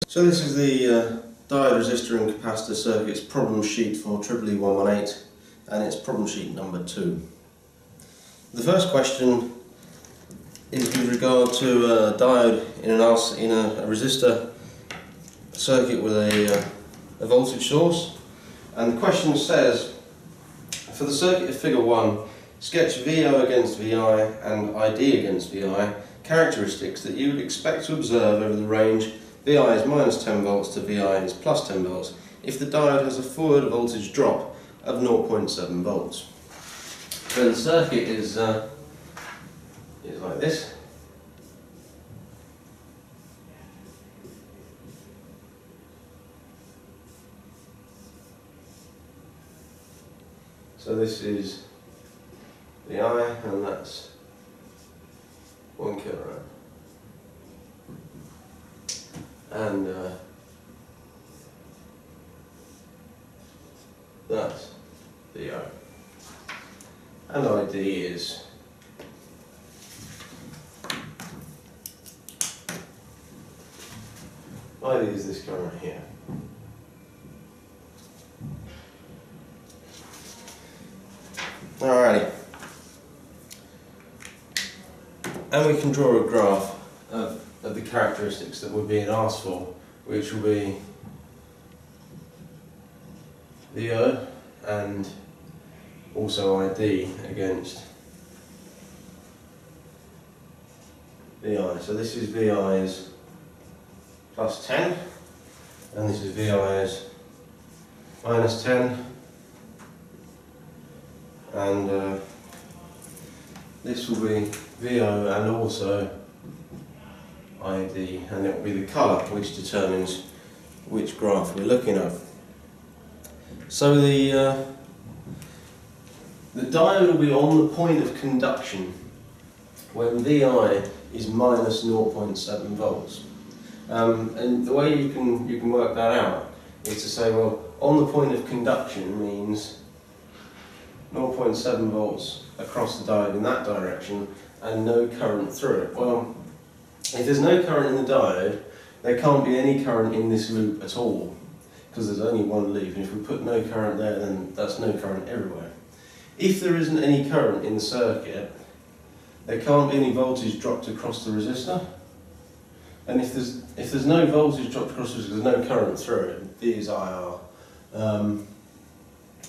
So this is the diode resistor and capacitor circuits problem sheet for EEE118, and it's problem sheet number 2. The first question is with regard to a diode in a resistor circuit with a voltage source, and the question says, for the circuit of figure 1, sketch VO against VI and ID against VI characteristics that you would expect to observe over the range VI is minus 10 volts to VI is plus 10 volts if the diode has a forward voltage drop of 0.7 volts. So the circuit is like this. So this is the I, and that's 1 kiloamp. And that's the O. And ID is this current here. Alrighty. And we can draw a graph of the characteristics that we're being asked for, which will be VO and also ID against VI. So this is VI is plus 10, and this is VI is minus 10, and this will be VO and also ID, and it will be the colour which determines which graph we're looking at. So the diode will be on the point of conduction when VI is minus 0.7 volts. And the way you can work that out is to say, well, on the point of conduction means 0.7 volts across the diode in that direction and no current through it. Well, if there's no current in the diode, there can't be any current in this loop at all, because there's only one loop, and if we put no current there, then that's no current everywhere. If there isn't any current in the circuit, there can't be any voltage dropped across the resistor, and if there's no voltage dropped across the resistor, there's no current through it. V is IR, and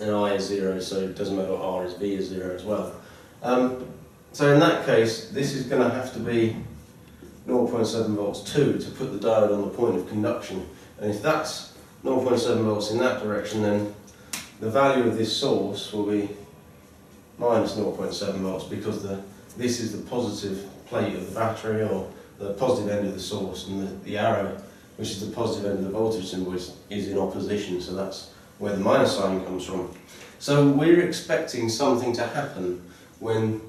I is 0, so it doesn't matter what R is, V is 0 as well. So in that case, this is going to have to be 0.7 volts 2 to put the diode on the point of conduction, and if that's 0.7 volts in that direction, then the value of this source will be minus 0.7 volts, because this is the positive plate of the battery, or the positive end of the source, and the arrow, which is the positive end of the voltage symbol, is in opposition, so that's where the minus sign comes from. So we're expecting something to happen when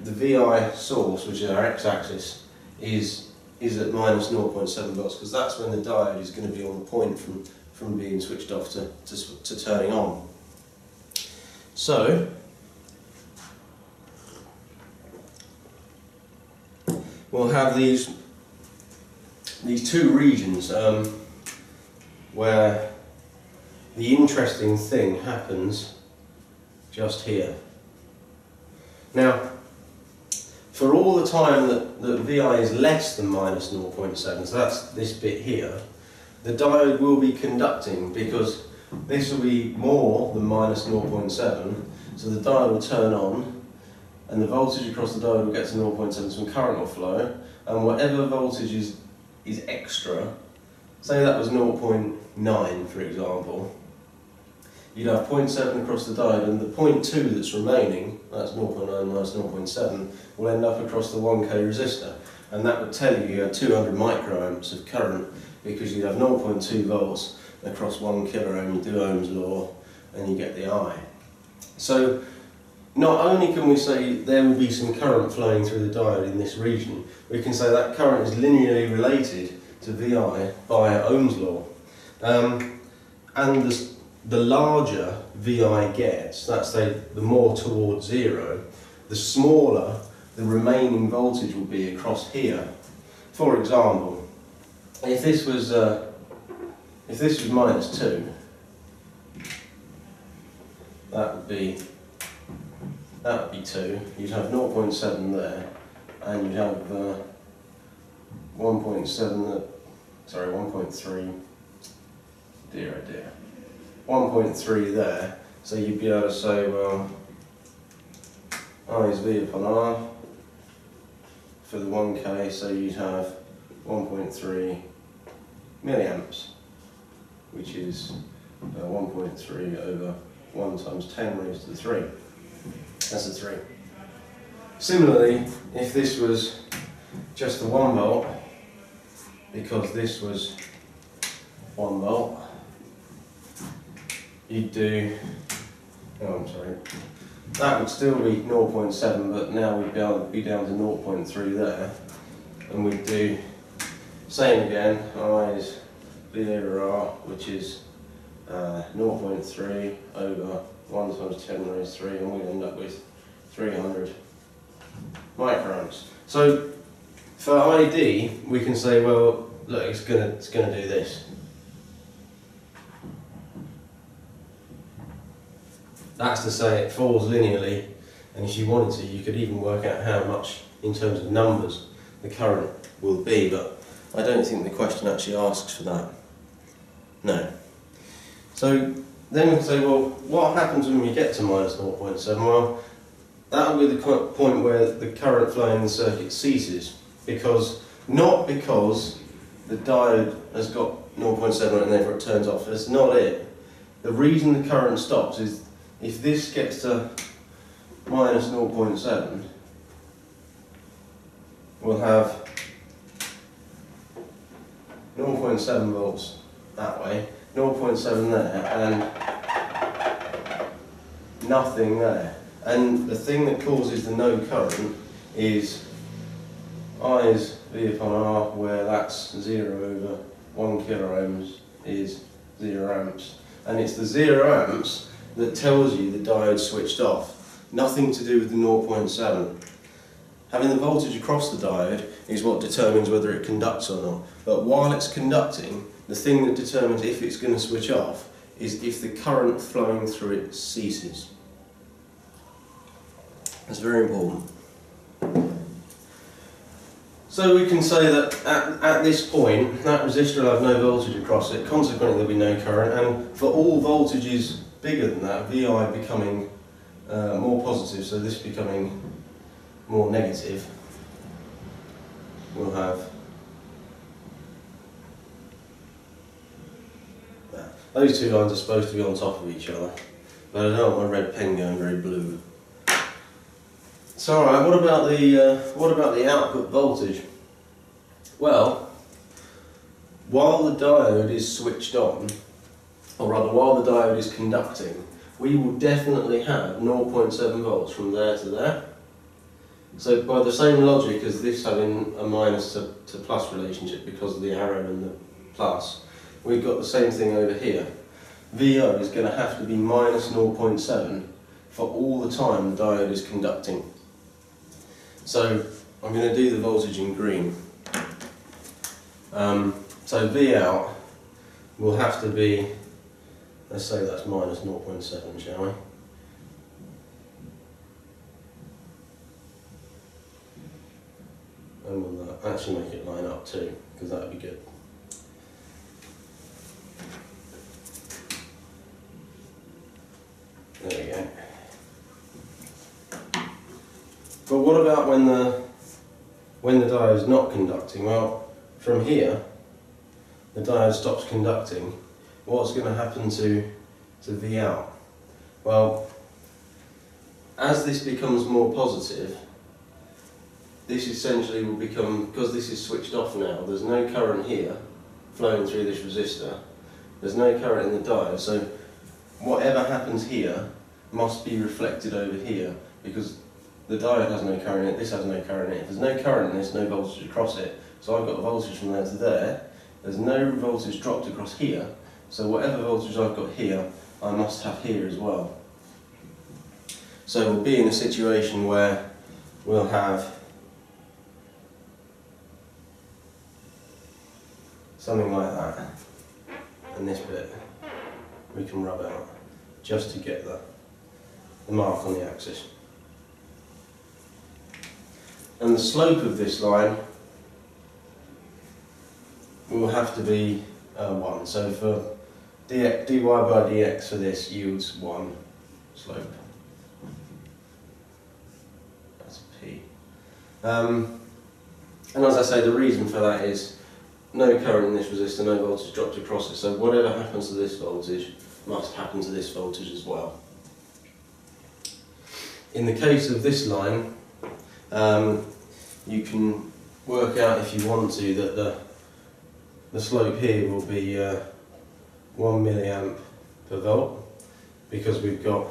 the VI source, which is our x-axis, is at minus 0.7 volts, because that's when the diode is going to be on the point from being switched off to turning on. So we'll have these two regions where the interesting thing happens just here. Now, for all the time that VI is less than minus 0.7, so that's this bit here, the diode will be conducting, because this will be more than minus 0.7, so the diode will turn on, and the voltage across the diode will get to 0.7, some current will flow, and whatever voltage is extra, say that was 0.9 for example, you'd have 0.7 across the diode, and the 0.2 that's remaining, that's 0.9 minus 0.7, will end up across the 1k resistor, and that would tell you had 200 microamps of current, because you'd have 0.2 volts across 1 kiloohm, you do Ohm's law, and you get the I. So not only can we say there will be some current flowing through the diode in this region, we can say that current is linearly related to VI by Ohm's law. And the larger VI gets, that's the more towards 0, the smaller the remaining voltage will be across here. For example, if this was if this was -2, that would be 2. You'd have 0.7 there, and you'd have 1.7. Sorry, 1.3. Dear oh dear. 1.3 there. So you'd be able to say, well, I is V upon R for the 1K, so you'd have 1.3 milliamps, which is 1.3 over 1 times 10 raised to the 3. That's a 3. Similarly, if this was just the 1 volt, because this was 1 volt, you'd do, that would still be 0.7, but now we'd be able to be down to 0.3 there, and we'd do same again, I is V over R, which is 0.3 over 1 times 10 raised to 3, and we'd end up with 300 microamps. So for ID, we can say, well, look, it's gonna do this. That's to say it falls linearly, and if you wanted to, you could even work out how much, in terms of numbers, the current will be, but I don't think the question actually asks for that. No. So then we can say, well, what happens when we get to -0.7? Well, that will be the point where the current flowing in the circuit ceases, not because the diode has got 0.7 and therefore it turns off. That's not it. The reason the current stops is if this gets to -0.7, we'll have 0.7 volts that way, 0.7 there, and nothing there. And the thing that causes the no current is I is V upon R, where that's 0 over 1 kilo ohms is 0 amps. And it's the 0 amps that tells you the diode switched off. Nothing to do with the 0.7. Having the voltage across the diode is what determines whether it conducts or not. But while it's conducting, the thing that determines if it's going to switch off is if the current flowing through it ceases. That's very important. So we can say that at this point, that resistor will have no voltage across it, consequently there will be no current, and for all voltages bigger than that, VI becoming more positive, so this becoming more negative, we'll have that. Those two lines are supposed to be on top of each other, but I don't want my red pen going very blue. So alright, what about the output voltage? Well, while the diode is switched on, or rather while the diode is conducting, we will definitely have 0.7 volts from there to there. So by the same logic as this having a minus to plus relationship because of the arrow and the plus, we've got the same thing over here. VO is going to have to be minus 0.7 for all the time the diode is conducting. So I'm going to do the voltage in green. So V out will have to be, let's say that's minus 0.7, shall we? And we'll actually make it line up too, because that would be good. There we go. But what about when the diode is not conducting? Well, from here, the diode stops conducting. What's going to happen to V out? Well, as this becomes more positive, this essentially will become, because this is switched off now, there's no current here flowing through this resistor, there's no current in the diode, so whatever happens here must be reflected over here, because the diode has no current in it, this has no current in it. If there's no current in this, no voltage across it, so I've got a voltage from there to there, there's no voltage dropped across here, so whatever voltage I've got here, I must have here as well. So we'll be in a situation where we'll have something like that, and this bit we can rub out just to get the mark on the axis. And the slope of this line will have to be 1. So for dy by dx for this yields 1 slope. That's P. And as I say, the reason for that is no current in this resistor, no voltage dropped across it. So whatever happens to this voltage must happen to this voltage as well. In the case of this line, you can work out if you want to that the slope here will be 1 milliamp per volt, because we've got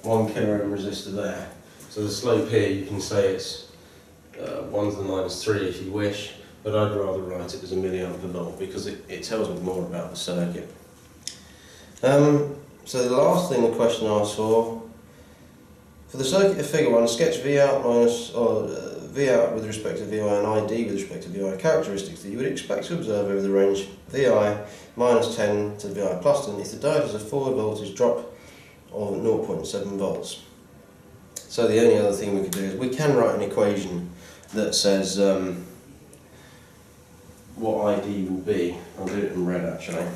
1 kilo ohm resistor there. So the slope here, you can say it's 1 to the minus 3 if you wish, but I'd rather write it as a milliamp per volt because it tells me more about the circuit. So the last thing the question asks for the circuit of figure 1, sketch V out minus, or V out with respect to VI and ID with respect to VI characteristics that you would expect to observe over the range VI minus 10 to VI plus 10 if the diode has a forward voltage drop of 0.7 volts. So the only other thing we could do is we can write an equation that says what ID will be. I'll do it in red actually.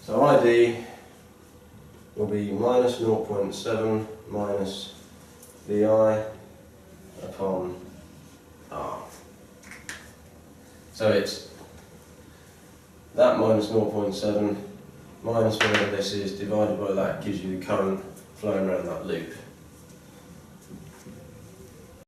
So ID will be minus 0.7 minus VI upon R. So it's that minus 0.7 minus whatever this is divided by that gives you the current flowing around that loop.